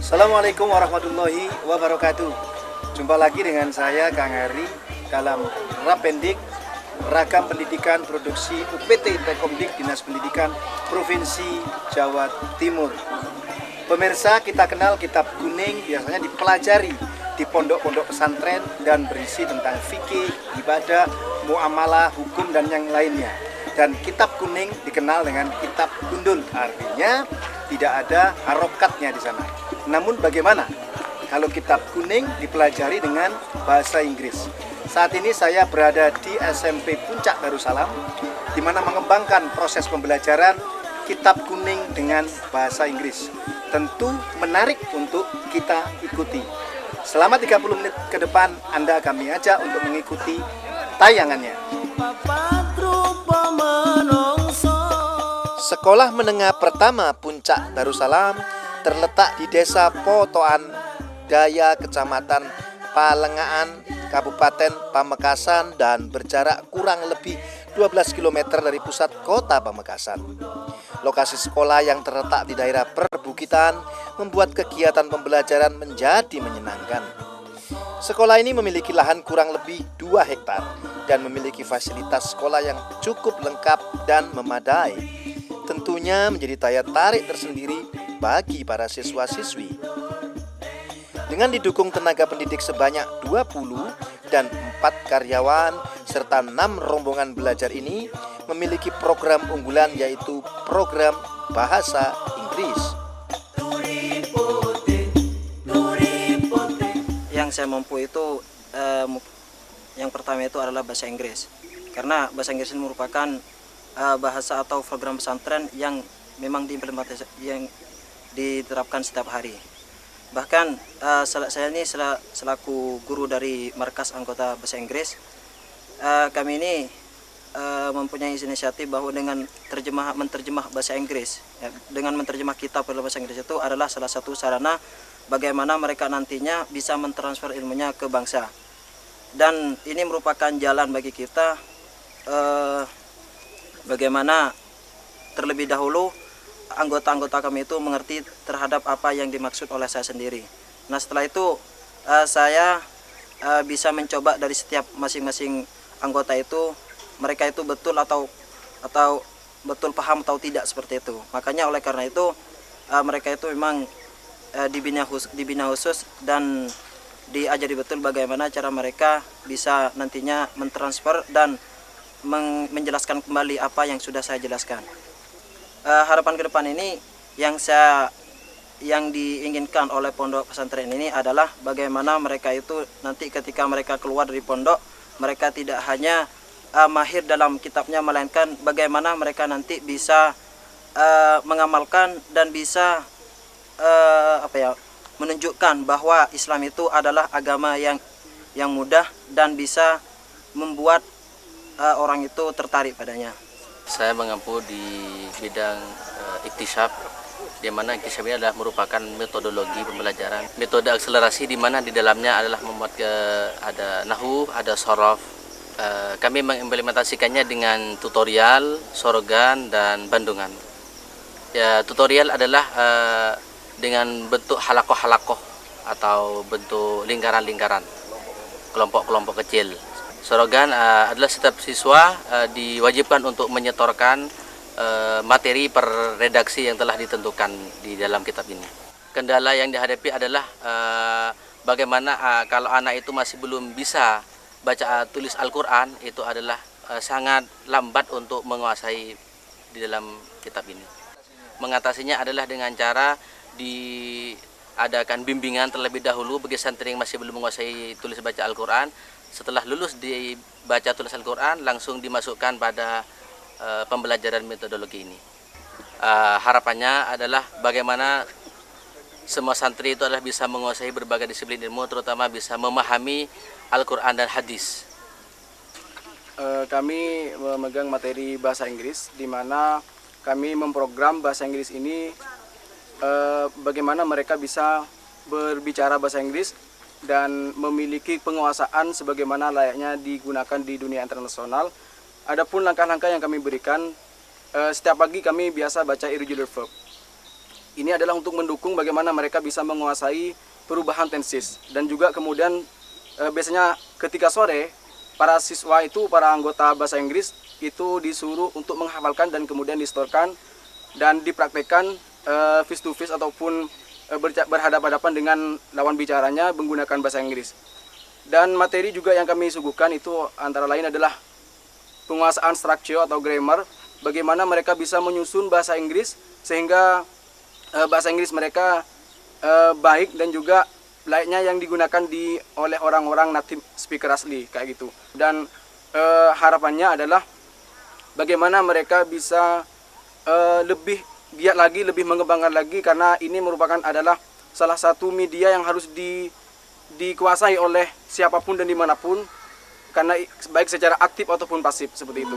Assalamualaikum warahmatullahi wabarakatuh. Jumpa lagi dengan saya Kang Hari dalam Rapendik Ragam Pendidikan Produksi UPT Rekomdik Dinas Pendidikan Provinsi Jawa Timur. Pemirsa, kita kenal kitab kuning biasanya dipelajari di pondok-pondok pesantren dan berisi tentang fikih, ibadah, muamalah, hukum dan yang lainnya. Dan kitab kuning dikenal dengan kitab gundul, artinya tidak ada harokatnya di sana. Namun bagaimana kalau kitab kuning dipelajari dengan bahasa Inggris? Saat ini saya berada di SMP Puncak Darussalam, di mana mengembangkan proses pembelajaran kitab kuning dengan bahasa Inggris. Tentu menarik untuk kita ikuti. Selama 30 menit ke depan Anda kami ajak untuk mengikuti tayangannya. Sekolah Menengah Pertama Puncak Darussalam terletak di Desa Potoan Daya, Kecamatan Palengaan, Kabupaten Pamekasan, dan berjarak kurang lebih 12 km dari pusat kota Pamekasan. Lokasi sekolah yang terletak di daerah perbukitan membuat kegiatan pembelajaran menjadi menyenangkan. Sekolah ini memiliki lahan kurang lebih 2 hektar dan memiliki fasilitas sekolah yang cukup lengkap dan memadai. Tentunya menjadi daya tarik tersendiri bagi para siswa-siswi. Dengan didukung tenaga pendidik sebanyak 20 dan 4 karyawan serta 6 rombongan belajar ini memiliki program unggulan, yaitu program bahasa Inggris. Yang saya mampu itu yang pertama itu adalah bahasa Inggris, karena bahasa Inggris ini merupakan bahasa atau program pesantren yang memang yang diterapkan setiap hari. Bahkan saya ini selaku guru dari markas anggota bahasa Inggris, kami ini mempunyai inisiatif bahwa dengan menerjemah bahasa Inggris, ya, dengan menerjemah kitab dalam bahasa Inggris itu adalah salah satu sarana bagaimana mereka nantinya bisa mentransfer ilmunya ke bangsa. Dan ini merupakan jalan bagi kita bagaimana terlebih dahulu anggota-anggota kami itu mengerti terhadap apa yang dimaksud oleh saya sendiri. Nah, setelah itu saya bisa mencoba dari setiap masing-masing anggota itu, mereka itu betul atau betul paham atau tidak seperti itu. Makanya oleh karena itu mereka itu memang dibina khusus dan diajari betul bagaimana cara mereka bisa nantinya mentransfer dan menjelaskan kembali apa yang sudah saya jelaskan. Harapan ke depan ini yang diinginkan oleh pondok pesantren ini adalah bagaimana mereka itu nanti ketika mereka keluar dari pondok, mereka tidak hanya mahir dalam kitabnya, melainkan bagaimana mereka nanti bisa mengamalkan dan bisa menunjukkan bahwa Islam itu adalah agama yang mudah dan bisa membuat orang itu tertarik padanya. Saya mengampu di bidang iktisab, di mana iktisab ini adalah merupakan metodologi pembelajaran, metode akselerasi, di mana di dalamnya adalah membuat ada nahwu, ada sorof. Kami mengimplementasikannya dengan tutorial, sorogan, dan bandungan. Ya, tutorial adalah dengan bentuk halakoh-halakoh atau bentuk lingkaran-lingkaran, kelompok-kelompok kecil. Sorogan adalah setiap siswa diwajibkan untuk menyetorkan materi per redaksi yang telah ditentukan di dalam kitab ini. Kendala yang dihadapi adalah bagaimana kalau anak itu masih belum bisa baca tulis Al-Quran, itu adalah sangat lambat untuk menguasai di dalam kitab ini. Mengatasinya adalah dengan cara diadakan bimbingan terlebih dahulu bagi santri yang masih belum menguasai tulis baca Al-Quran. Setelah lulus dibaca tulis Al-Quran, langsung dimasukkan pada pembelajaran metodologi ini. Harapannya adalah bagaimana semua santri itu adalah bisa menguasai berbagai disiplin ilmu, terutama bisa memahami Al-Quran dan hadis. Kami memegang materi bahasa Inggris, di mana kami memprogram bahasa Inggris ini bagaimana mereka bisa berbicara bahasa Inggris dan memiliki penguasaan sebagaimana layaknya digunakan di dunia internasional. Adapun langkah-langkah yang kami berikan, setiap pagi kami biasa baca irregular verb. Ini adalah untuk mendukung bagaimana mereka bisa menguasai perubahan tenses. Dan juga kemudian biasanya ketika sore, para siswa itu, para anggota bahasa Inggris itu disuruh untuk menghafalkan dan kemudian distorkan dan dipraktekkan face to face ataupun berhadapan-hadapan dengan lawan bicaranya menggunakan bahasa Inggris. Dan materi juga yang kami suguhkan itu antara lain adalah penguasaan structure atau grammar, bagaimana mereka bisa menyusun bahasa Inggris sehingga bahasa Inggris mereka baik dan juga layaknya yang digunakan oleh orang-orang native speaker asli kayak gitu. Dan harapannya adalah bagaimana mereka bisa lebih giat lagi, lebih mengembangkan lagi, karena ini merupakan adalah salah satu media yang harus dikuasai oleh siapapun dan dimanapun, karena baik secara aktif ataupun pasif seperti itu.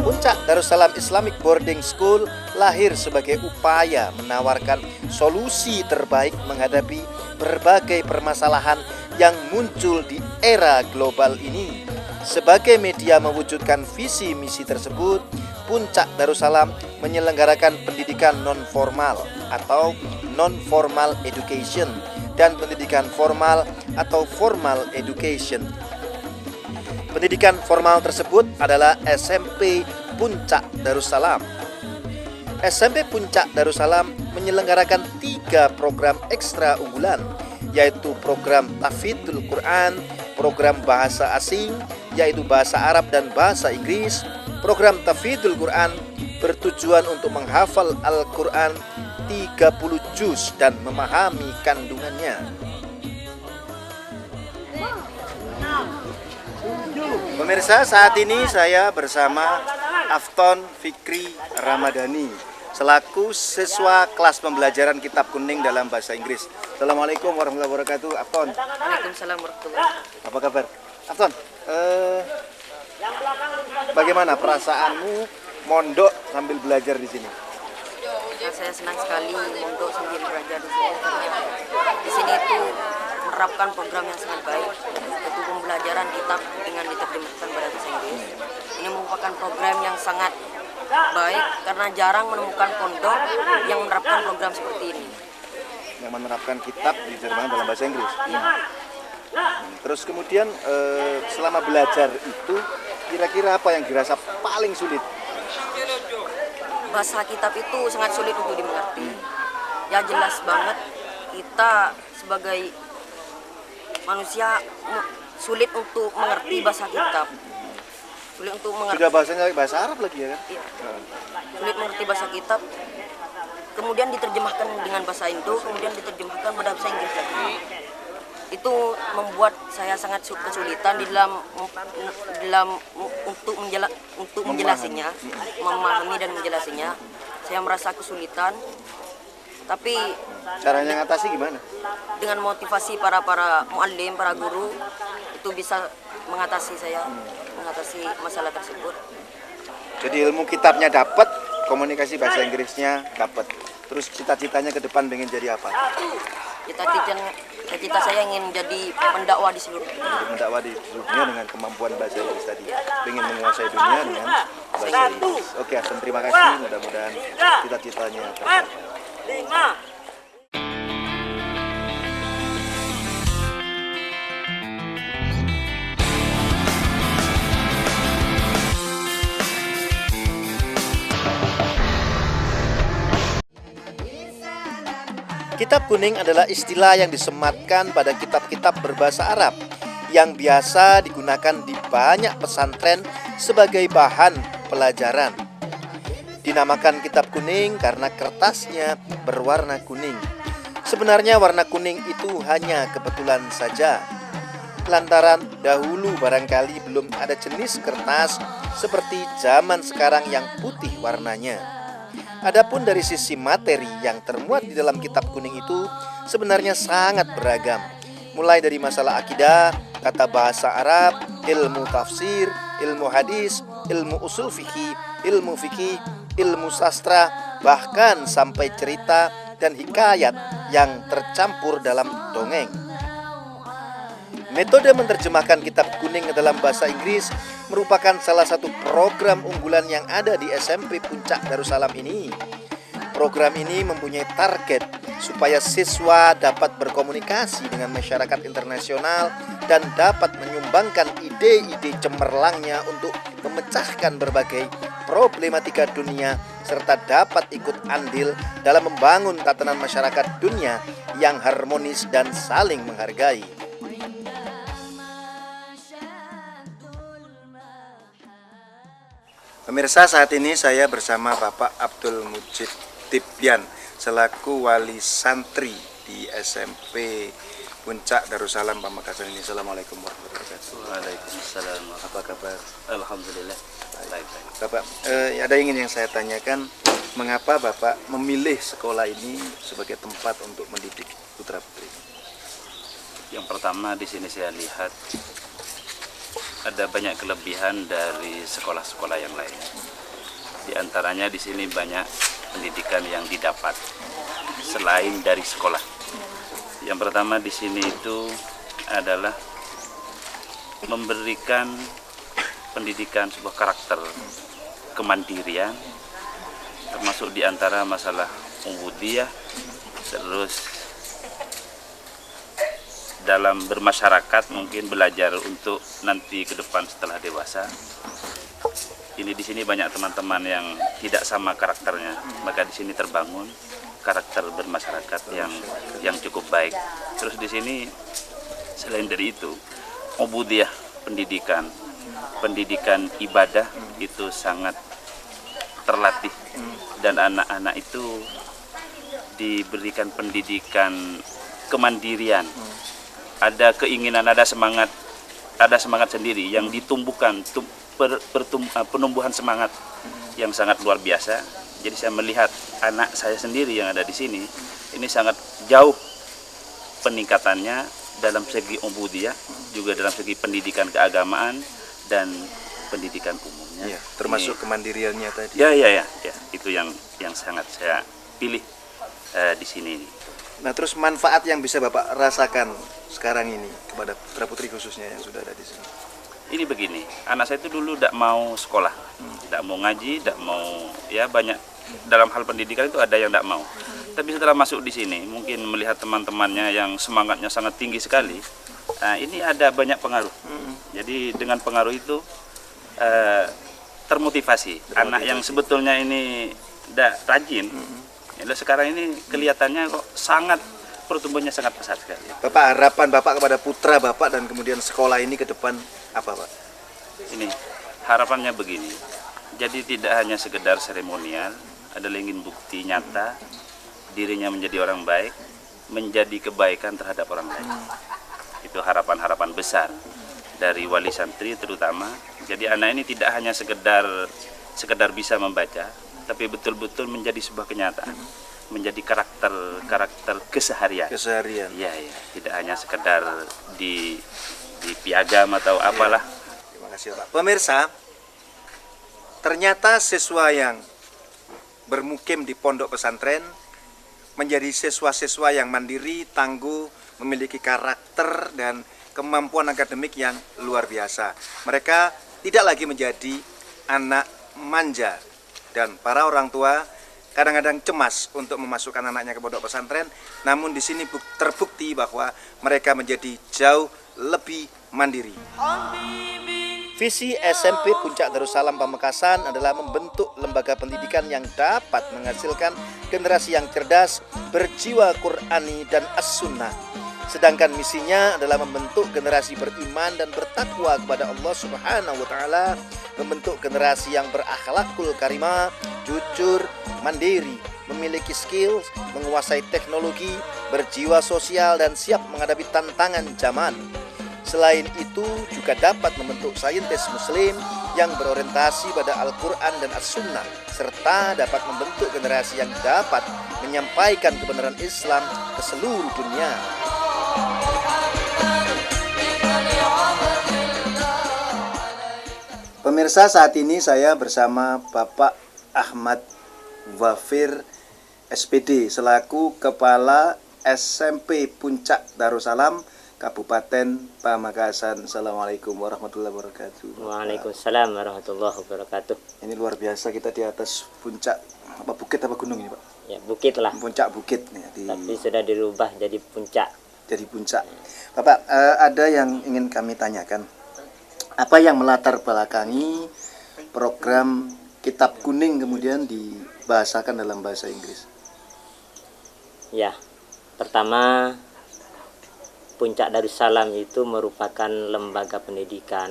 Puncak Darussalam Islamic Boarding School lahir sebagai upaya menawarkan solusi terbaik menghadapi berbagai permasalahan yang muncul di era global ini. Sebagai media mewujudkan visi misi tersebut, Puncak Darussalam menyelenggarakan pendidikan non-formal atau non-formal education dan pendidikan formal atau formal education. Pendidikan formal tersebut adalah SMP Puncak Darussalam. SMP Puncak Darussalam menyelenggarakan 3 program ekstra unggulan, yaitu program Tahfidzul Quran, program bahasa asing, yaitu bahasa Arab dan bahasa Inggris. Program Tahfidzul Quran bertujuan untuk menghafal Al-Quran 30 juz dan memahami kandungannya. Pemirsa, saat ini saya bersama Afton Fikri Ramadhani selaku siswa kelas pembelajaran Kitab Kuning dalam bahasa Inggris. Assalamualaikum warahmatullahi wabarakatuh, Afton. Waalaikumsalam warahmatullahi wabarakatuh. Apa kabar, Afton? Bagaimana perasaanmu mondok sambil belajar di sini? Saya senang sekali mondok sambil belajar di sini, karena di sini itu menerapkan program yang sangat baik, yaitu pembelajaran kitab dengan diterjemahkan pada bahasa Inggris. Ini merupakan program yang sangat baik karena jarang menemukan pondok yang menerapkan program seperti ini. Yang menerapkan kitab diterjemahkan dalam bahasa Inggris. Terus kemudian selama belajar itu kira-kira apa yang dirasa paling sulit? Bahasa kitab itu sangat sulit untuk dimengerti. Ya jelas banget kita sebagai manusia sulit untuk mengerti bahasa kitab. Sulit untuk mengerti. Sudah bahasanya bahasa Arab lagi ya kan? Iya. Sulit mengerti bahasa kitab. Kemudian diterjemahkan dengan bahasa Indo, kemudian diterjemahkan pada bahasa Inggris lagi. Itu membuat saya sangat kesulitan di dalam untuk menjelasinya, memahami dan menjelasinya. Saya merasa kesulitan, tapi caranya ngatasi gimana? dengan motivasi para muallim, para guru, itu bisa mengatasi masalah tersebut. Jadi ilmu kitabnya dapat, komunikasi bahasa Inggrisnya dapat. Terus cita-citanya ke depan pengen jadi apa? Cita saya ingin jadi pendakwah di seluruh dunia. Jadi mendakwah di seluruh dunia dengan kemampuan bahasa Inggris tadi. Pengen menguasai dunia dengan bahasa Inggris. Oke, Hasan, terima kasih. Mudah-mudahan cita-citanya tercapai. Kitab Kuning adalah istilah yang disematkan pada kitab-kitab berbahasa Arab yang biasa digunakan di banyak pesantren sebagai bahan pelajaran. Dinamakan Kitab Kuning karena kertasnya berwarna kuning. Sebenarnya warna kuning itu hanya kebetulan saja, lantaran dahulu barangkali belum ada jenis kertas seperti zaman sekarang yang putih warnanya. Adapun dari sisi materi yang termuat di dalam Kitab Kuning itu sebenarnya sangat beragam. Mulai dari masalah akidah, kata bahasa Arab, ilmu tafsir, ilmu hadis, ilmu usul fikih, ilmu sastra, bahkan sampai cerita dan hikayat yang tercampur dalam dongeng. Metode menerjemahkan Kitab Kuning ke dalam bahasa Inggris merupakan salah satu program unggulan yang ada di SMP Puncak Darussalam ini. Program ini mempunyai target supaya siswa dapat berkomunikasi dengan masyarakat internasional dan dapat menyumbangkan ide-ide cemerlangnya untuk memecahkan berbagai problematika dunia serta dapat ikut andil dalam membangun tatanan masyarakat dunia yang harmonis dan saling menghargai. Pemirsa, saat ini saya bersama Bapak Abdul Mujid Tibyan selaku wali santri di SMP Puncak Darussalam Pamekasan ini. Assalamualaikum warahmatullahi wabarakatuh. Waalaikumsalam. Apa kabar? Alhamdulillah. Baik. Bapak, ada yang saya tanyakan, mengapa Bapak memilih sekolah ini sebagai tempat untuk mendidik putra-putri? Yang pertama di sini saya lihat ada banyak kelebihan dari sekolah-sekolah yang lain. Di antaranya di sini banyak pendidikan yang didapat selain dari sekolah. Yang pertama di sini itu adalah memberikan pendidikan sebuah karakter kemandirian, termasuk di antara masalah ubudiyah, terus dalam bermasyarakat mungkin belajar untuk nanti ke depan setelah dewasa. Ini di sini banyak teman-teman yang tidak sama karakternya, maka di sini terbangun karakter bermasyarakat yang cukup baik. Terus di sini selain dari itu, ubudiyah pendidikan ibadah itu sangat terlatih, dan anak-anak itu diberikan pendidikan kemandirian. Ada keinginan, ada semangat sendiri yang ditumbuhkan, penumbuhan semangat yang sangat luar biasa. Jadi saya melihat anak saya sendiri yang ada di sini, ini sangat jauh peningkatannya dalam segi ubudiyah, juga dalam segi pendidikan keagamaan dan pendidikan umumnya. Ya, termasuk kemandiriannya tadi. Ya, itu yang sangat saya pilih di sini. Nah, terus manfaat yang bisa Bapak rasakan sekarang ini kepada putra-putri khususnya yang sudah ada di sini. Ini begini, anak saya itu dulu tidak mau sekolah, tidak mau ngaji, tidak mau, ya banyak dalam hal pendidikan itu ada yang tidak mau. Tapi setelah masuk di sini, mungkin melihat teman-temannya yang semangatnya sangat tinggi sekali, ini ada banyak pengaruh. Jadi dengan pengaruh itu termotivasi. Anak yang sebetulnya ini tidak rajin, sekarang ini kelihatannya kok sangat pertumbuhannya sangat pesat sekali. Bapak, harapan Bapak kepada putra Bapak dan kemudian sekolah ini ke depan apa, Pak? Ini harapannya begini. Jadi tidak hanya sekedar seremonial, adalah ingin bukti nyata dirinya menjadi orang baik, menjadi kebaikan terhadap orang lain. Itu harapan-harapan besar dari wali santri terutama. Jadi anak ini tidak hanya sekedar bisa membaca, tapi betul-betul menjadi sebuah kenyataan, menjadi karakter keseharian. Ya, tidak hanya sekedar di piagam atau apalah. Terima kasih, Pak. Pemirsa, ternyata siswa yang bermukim di pondok pesantren menjadi siswa-siswa yang mandiri, tangguh, memiliki karakter dan kemampuan akademik yang luar biasa. Mereka tidak lagi menjadi anak manja, dan para orang tua kadang-kadang cemas untuk memasukkan anaknya ke pondok pesantren, namun di sini terbukti bahwa mereka menjadi jauh lebih mandiri. Visi SMP Puncak Darussalam Pamekasan adalah membentuk lembaga pendidikan yang dapat menghasilkan generasi yang cerdas, berjiwa Qur'ani dan As-Sunnah. Sedangkan misinya adalah membentuk generasi beriman dan bertakwa kepada Allah Subhanahu wa Ta'ala, membentuk generasi yang berakhlakul karimah, jujur, mandiri, memiliki skills, menguasai teknologi, berjiwa sosial dan siap menghadapi tantangan zaman. Selain itu juga dapat membentuk saintis muslim yang berorientasi pada Al-Quran dan As-Sunnah, serta dapat membentuk generasi yang dapat menyampaikan kebenaran Islam ke seluruh dunia. Pemirsa, saat ini saya bersama Bapak Ahmad Wafir SPD selaku Kepala SMP Puncak Darussalam Kabupaten Pamekasan. Assalamualaikum warahmatullahi wabarakatuh. Waalaikumsalam warahmatullahi wabarakatuh. Ini luar biasa, kita di atas puncak apa bukit apa gunung ini Pak? Ya, bukit lah. Puncak bukit nih, Tapi sudah dirubah jadi puncak. jadi puncak. Bapak, ada yang ingin kami tanyakan. Apa yang melatar belakangi program Kitab Kuning kemudian dibahasakan dalam bahasa Inggris? Ya, pertama Puncak Darussalam itu merupakan lembaga pendidikan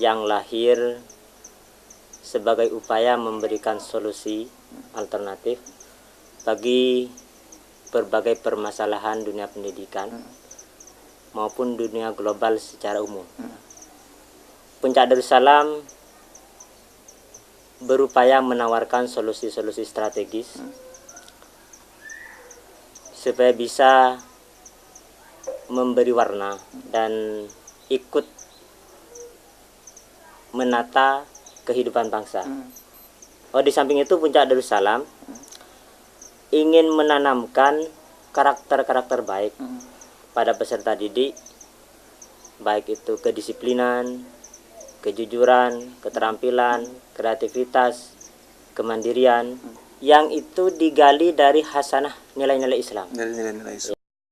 yang lahir sebagai upaya memberikan solusi alternatif bagi berbagai permasalahan dunia pendidikan maupun dunia global secara umum. Puncak Darussalam berupaya menawarkan solusi-solusi strategis supaya bisa memberi warna dan ikut menata kehidupan bangsa. Oh, di samping itu Puncak Darussalam ingin menanamkan karakter-karakter baik pada peserta didik, baik itu kedisiplinan, kejujuran, keterampilan, kreativitas, kemandirian, yang itu digali dari hasanah nilai-nilai Islam. Dari nilai-nilai Islam.